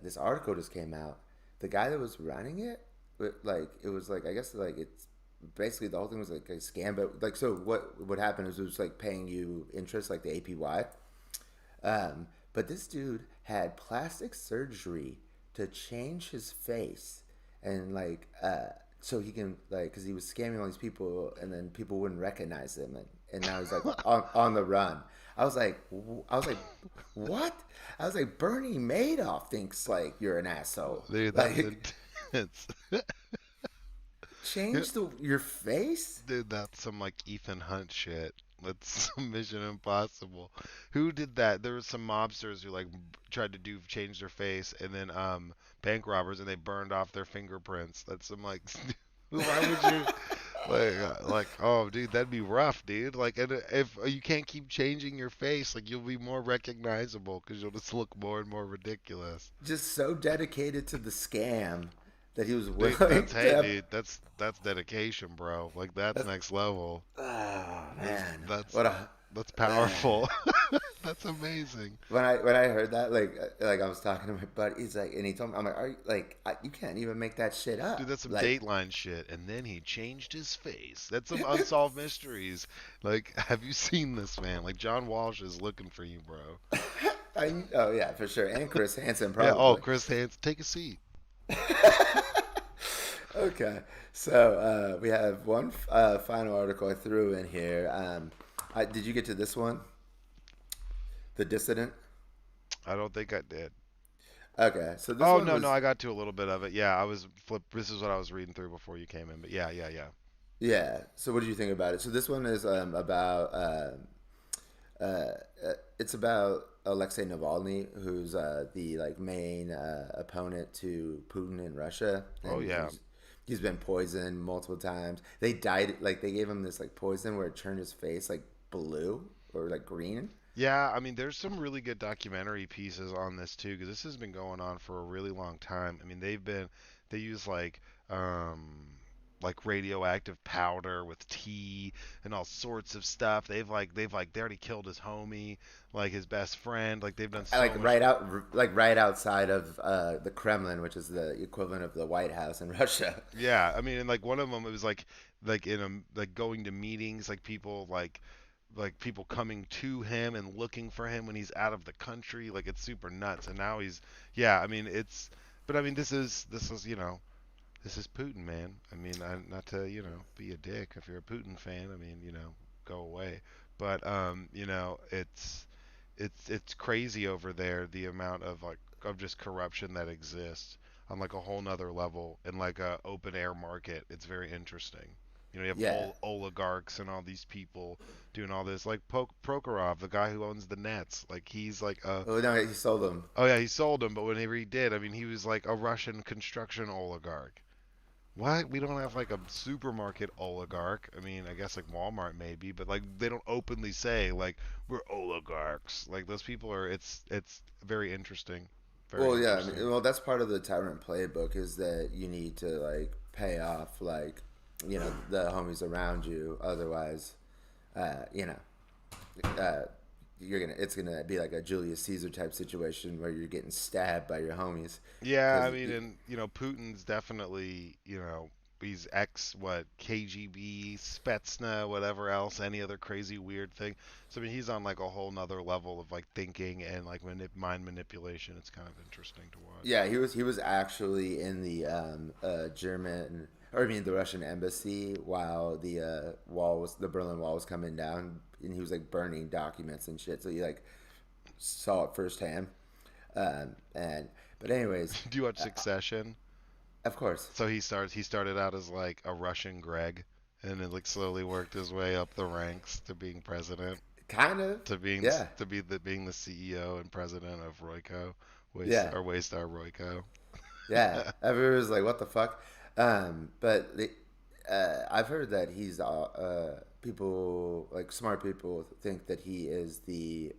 this article just came out. The guy that was running it, like it was like I guess like it's basically the whole thing was like a scam, but like so what happened is it was like paying you interest like the APY. But this dude had plastic surgery to change his face and like so he can like because he was scamming all these people and then people wouldn't recognize him and now he's like on the run. I was like, what? I was like, Bernie Madoff thinks like you're an asshole. Dude, that's Like, intense. change your face? Dude, that's some like Ethan Hunt shit. That's some Mission Impossible. Who did that? There was some mobsters who like tried to do change their face, and then bank robbers, and they burned off their fingerprints. That's some like why would you like oh dude, that'd be rough, dude. Like and if you can't keep changing your face, like you'll be more recognizable because you'll just look more and more ridiculous. Just so dedicated to the scam that he was Dude, willing that's to hey, have. dude, that's dedication, bro. Like that's That's, next level. oh That's man, that's what a that's man. powerful. That's amazing. When I heard that, like I was talking to my buddy, he's like, and he told me, I'm like, are you like you can't even make that shit Dude, up, that's some like. Dateline shit. And then he changed his face. That's some unsolved mysteries. Like, have you seen this man? Like, John Walsh is looking for you, bro. Oh yeah, for sure, and Chris Hansen Yeah. Oh, probably. Chris Hansen, take a seat. Okay, so we have one final article I threw in here. Did you get to this one, the dissident? I don't think I did. Okay, so this Oh one no, no, was. I got to a little bit of it. Yeah, I was flip. This is what I was reading through before you came in. But yeah, yeah, yeah. Yeah. So what did you think about it? So this one is about it's about Alexei Navalny, who's the like main opponent to Putin in Russia, Oh and yeah. he's been poisoned multiple times. They died like they gave him this like poison where it turned his face like blue or like green. Yeah, I mean, there's some really good documentary pieces on this too, because this has been going on for a really long time. I mean, they use like radioactive powder with tea and all sorts of stuff. They already killed his homie, like his best friend. Like they've done so much. Like right outside of the Kremlin, which is the equivalent of the White House in Russia. Yeah, I mean, and like one of them, it was like in a like going to meetings, like people coming to him and looking for him when he's out of the country. Like it's super nuts. And now he's yeah. I mean, but I mean, this is this is Putin, man. I mean, not to be a dick. If you're a Putin fan, I mean, go away. But it's crazy over there the amount of of just corruption that exists on like a whole nother level in like a open air market. It's very interesting. You have Yeah. oligarchs and all these people doing all this, like Prokhorov, the guy who owns the Nets. Like he's like a Oh no, he sold them. oh yeah, he sold them, but whenever he did, I mean, he was like a Russian construction oligarch. What? We don't have like a supermarket oligarch. I mean, I guess like Walmart maybe, but like they don't openly say like we're oligarchs. Like those people are. It's very interesting. Very Well, yeah. I mean, interesting. well, that's part of the Tyrant playbook is that you need to like pay off like the homies around you. Otherwise, you know, uh, you're gonna it's gonna be like a Julius Caesar type situation where you're getting stabbed by your homies. Yeah, I Because mean, and Putin's definitely he's ex what KGB, Spetsna, whatever else, any other crazy weird thing. So I mean, he's on like a whole nother level of like thinking and like mind manipulation. It's kind of interesting to watch. yeah, he was actually in the German, or I mean the Russian embassy while the Berlin Wall was coming down, and he was like burning documents and shit. So he like saw it firsthand. And but anyways, Do you watch Succession? of course, He started out as like a Russian Greg, and then like slowly worked his way up the ranks to being president, kind of, to yeah, being the CEO and president of Royco, yeah, Waystar Royco. yeah. Everyone was like, "What the fuck?" But I've heard that he's people like smart people think that he is the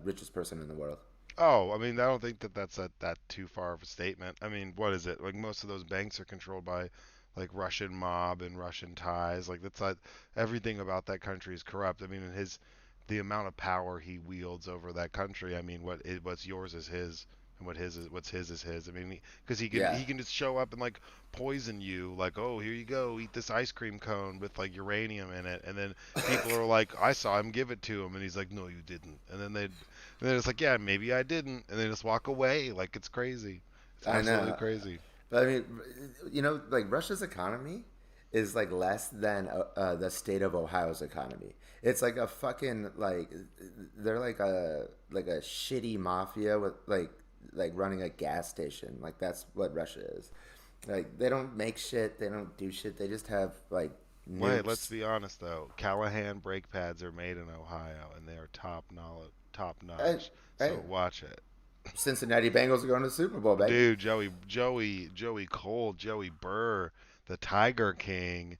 richest person in the world. Oh, I mean, I don't think that that's that too far of a statement. I mean, what is it? Like most of those banks are controlled by like Russian mob and Russian ties. Like that's not everything about that country is corrupt. I mean, and the amount of power he wields over that country. I mean, what's yours is his, and what's his is his. I mean, because Yeah, he can just show up and like poison you. Like, oh, here you go, eat this ice cream cone with like uranium in it, and then people are like, I saw him give it to him, and he's like, no, you didn't. And then it's like, yeah, maybe I didn't, and they just walk away. Like it's crazy. It's I absolutely know. crazy. But I mean, like Russia's economy is like less than the state of Ohio's economy. It's like a fucking like they're like a shitty mafia with like running a gas station. Like that's what Russia is. Like they don't make shit. They don't do shit. They just have like Wait, let's nukes. be honest though. Callahan brake pads are made in Ohio, and they are top Hey, notch. So hey, watch it, Cincinnati Bengals are going to the Super Bowl, baby. dude. Joey Cole, Joey Burr, the Tiger King,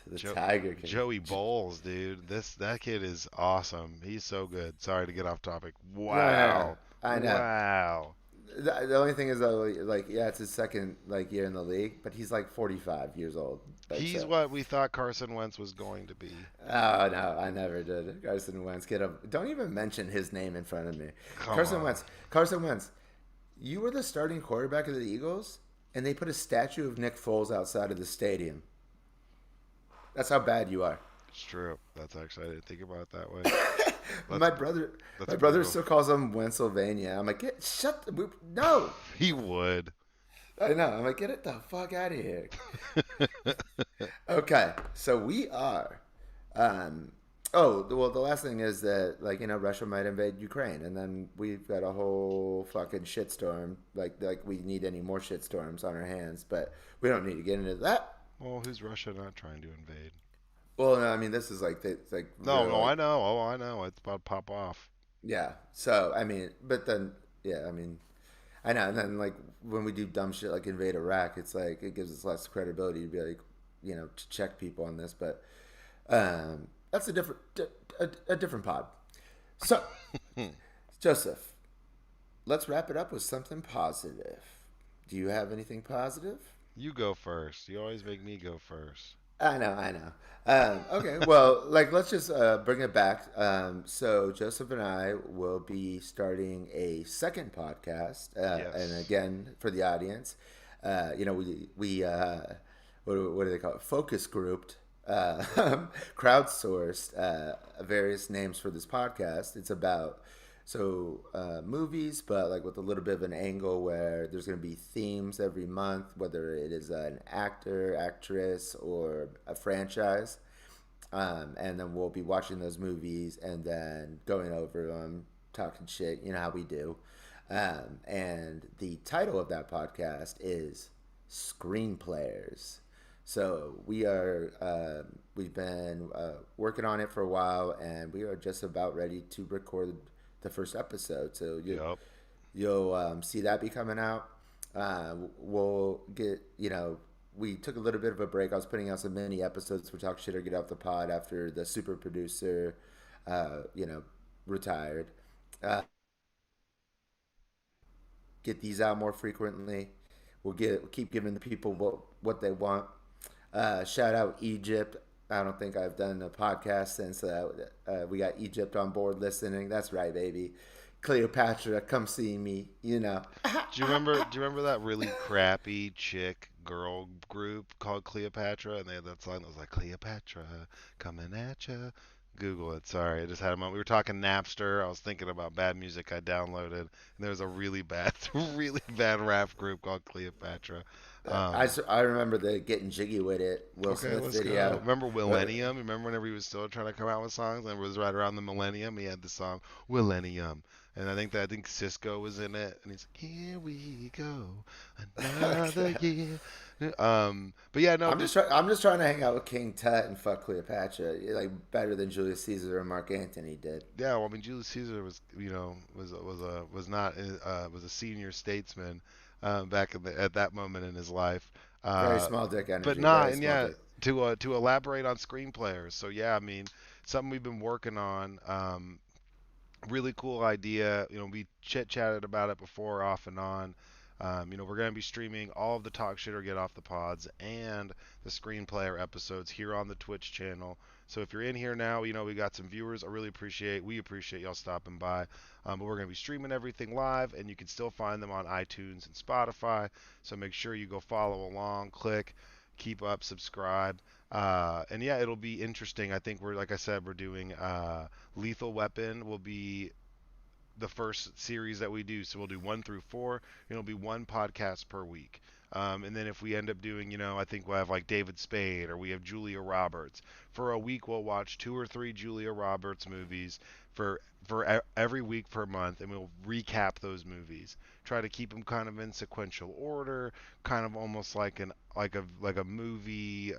The jo- Tiger King. Joey Bowles, dude. That kid is awesome. He's so good. Sorry to get off topic. No, no, no. Wow, I know. wow. The only thing is though, like, yeah, it's his second like year in the league, but he's like 45 years old. Like, He's so. what we thought Carson Wentz was going to be. Oh no, I never did. Carson Wentz, get up! Don't even mention his name in front of me. Come Carson on. Wentz. Carson Wentz. You were the starting quarterback of the Eagles, and they put a statue of Nick Foles outside of the stadium. That's how bad you are. It's true. That's actually I didn't think about it that way. That's My brother, that's my brother brutal. still calls him Pennsylvania. I'm like, no. He would. I know. I'm like, get it the fuck out of here. Okay, so we are. Um, oh, well, the last thing is that Russia might invade Ukraine, and then we've got a whole fucking shitstorm. Like we need any more shitstorms on our hands, but we don't need to get into that. Well, who's Russia not trying to invade? Well, no, I mean this is it's like No, real no, like I know. Oh, I know. It's about to pop off. yeah. So I mean, but then yeah, I mean I know, and then like when we do dumb shit like invade Iraq, it's like it gives us less credibility to be like to check people on this, but that's a different pod. So, Joseph, let's wrap it up with something positive. Do you have anything positive? You go first. You always make me go first. I know, I know. Okay, well, like let's just bring it back. So Joseph and I will be starting a second podcast, and Yes. again for the audience, we what do they call it? Focus grouped, crowdsourced various names for this podcast. It's about movies, but like with a little bit of an angle where there's going to be themes every month, whether it is an actor, actress, or a franchise. And then we'll be watching those movies and then going over them, talking shit. You know how we do. And the title of that podcast is Screenplayers. So we've been working on it for a while, and we are just about ready to record the first episode. So Yup. you'll see that be coming out. We'll get, we took a little bit of a break. I was putting out some mini episodes for Talk Shit or Get Off the Pod after the super producer, uh, you know, retired. Uh, get these out more frequently. We'll keep giving the people what they want. Shout out Egypt. I don't think I've done a podcast since we got Egypt on board listening. That's right, baby. Cleopatra, come see me. You know. Do you remember that really crappy chick girl group called Cleopatra? And they had that song that was like Cleopatra coming at ya. Google it. Sorry, I just had a moment. We were talking Napster. I was thinking about bad music I downloaded, and there was a really bad, really bad rap group called Cleopatra. Um, I remember the getting jiggy with it Will Okay, Smith let's go. video. Remember Uh, Millennium? Remember whenever he was still trying to come out with songs, and it was right around the Millennium. He had the song Millennium, and I think Cisco was in it, and he's like, "Here we go, another year." But yeah, no, I'm just trying to hang out with King Tut and fuck Cleopatra. Like better than Julius Caesar or Mark Antony did. yeah. Well, I mean, Julius Caesar was, was not was a senior statesman back at that moment in his life. Very Uh, small dick but energy. nah, Very and small yeah, dick. to elaborate on screenplayers. So yeah, I mean, something we've been working on. Really cool idea. We chit chatted about it before, off and on. We're going to be streaming all of the Talk Shit or Get Off the Pods and the Screenplayer episodes here on the Twitch channel. So if you're in here now, we got some viewers. We appreciate y'all stopping by. But we're going to be streaming everything live, and you can still find them on iTunes and Spotify. So make sure you go follow along, click, keep up, subscribe. And yeah, it'll be interesting. I think like I said, we're doing Lethal Weapon will be the first series that we do. So we'll do 1 through 4. It'll be one podcast per week. And then if we end up doing, I think we'll have like David Spade or we have Julia Roberts. For a week, we'll watch 2 or 3 Julia Roberts movies every week per month, and we'll recap those movies. Try to keep them kind of in sequential order, kind of almost like a movie,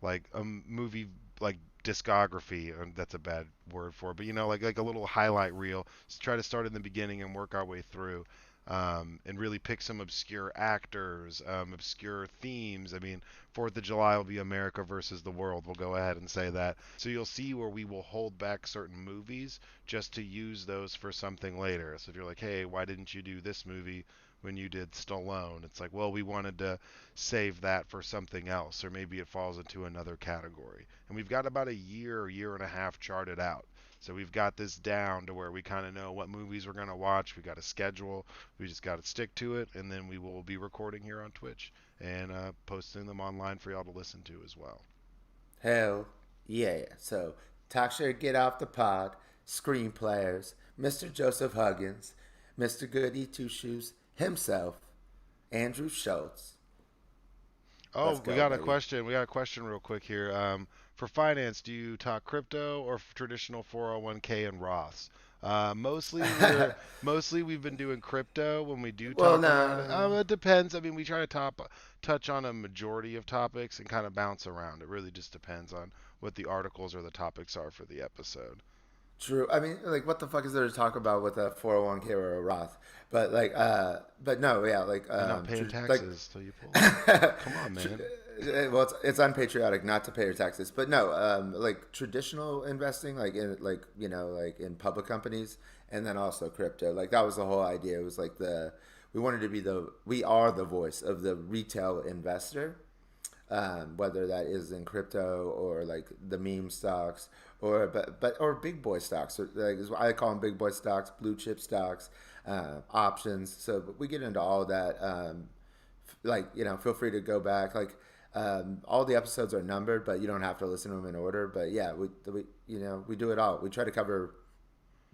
like a movie like discography, and that's a bad word for it, but like a little highlight reel. Try to start in the beginning and work our way through, and really pick some obscure actors, obscure themes. I mean, Fourth of July will be America versus the world. We'll go ahead and say that. So you'll see where we will hold back certain movies just to use those for something later. So if you're like, hey, why didn't you do this movie when you did Stallone? It's like, well, we wanted to save that for something else, or maybe it falls into another category. And we've got about a year and a half charted out. So we've got this down to where we kind of know what movies we're going to watch. We got a schedule. We just got to stick to it, and then we will be recording here on Twitch and posting them online for y'all to listen to as well. Hell yeah. So talk shit, get off the pod. Screenplayers. Mr. Joseph Huggins. Mr. Goody Two Shoes himself. Andrew Schultz. Oh, Let's we go, got a baby. question. We got a question real quick here. For finance, do you talk crypto or traditional 401k and Roths? Mostly we've been doing crypto when we do Well, talk about it. no. It depends. I mean, we try to touch on a majority of topics and kind of bounce around. It really just depends on what the articles or the topics are for the episode. True. I mean, like, what the fuck is there to talk about with a 401k or a Roth? But like, but no, yeah, like, And not paying like, taxes till you pull it. Come on, man. Well, it's unpatriotic not to pay your taxes, but no, like traditional investing, like in like like in public companies, and then also crypto. Like that was the whole idea. It was like we wanted to be we are the voice of the retail investor, whether that is in crypto or like the meme stocks or or big boy stocks. Or like I call them big boy stocks, blue chip stocks, options. So we get into all that. Like feel free to go back. Like all the episodes are numbered, but you don't have to listen to them in order. But yeah, we we do it all. We try to cover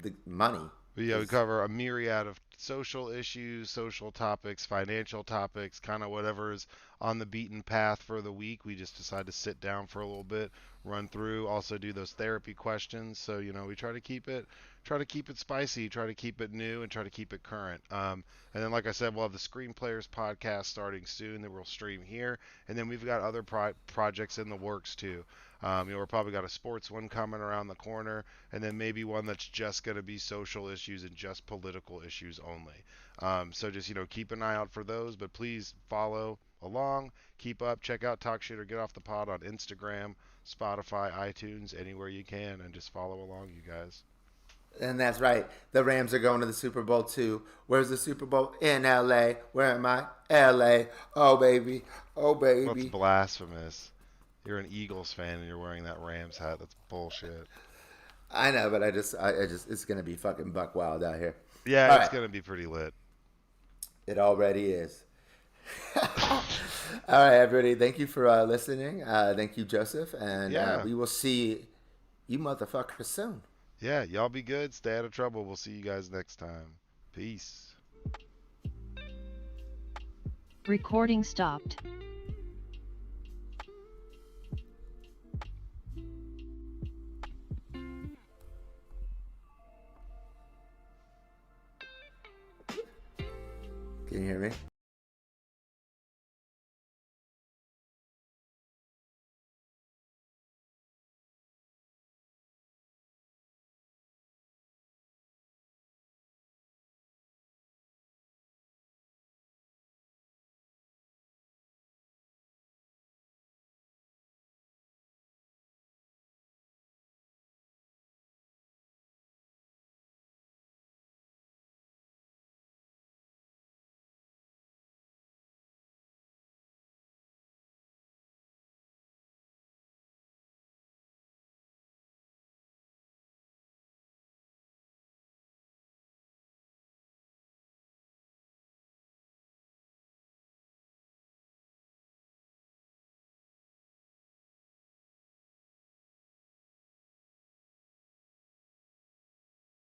the money But yeah, we because cover a myriad of social issues, social topics, financial topics, kind of whatever's on the beaten path for the week. We just decide to sit down for a little bit, run through, also do those therapy questions. So, we try to keep it spicy, try to keep it new, and try to keep it current. And then, like I said, we'll have the Screen Players podcast starting soon that we'll stream here. And then we've got other projects in the works too. We're probably got a sports one coming around the corner, and then maybe one that's just going to be social issues and just political issues only. So just keep an eye out for those, but please follow along, keep up, check out Talk Shit or Get Off the Pod on Instagram, Spotify, iTunes, anywhere you can, and just follow along, you guys. and that's right. The Rams are going to the Super Bowl too. Where's the Super Bowl? In L.A. Where am I? L.A. Oh baby, oh That's baby. blasphemous. You're an Eagles fan and you're wearing that Rams hat. That's bullshit. I know, but I just, it's gonna be fucking buck wild out here. Yeah, All it's right, gonna be pretty lit. it already is. All right, everybody. Thank you for listening. Thank you, Joseph, and Yeah. we will see you motherfuckers soon. Yeah, y'all be good. Stay out of trouble. We'll see you guys next time. Peace. Recording stopped. Can you hear me?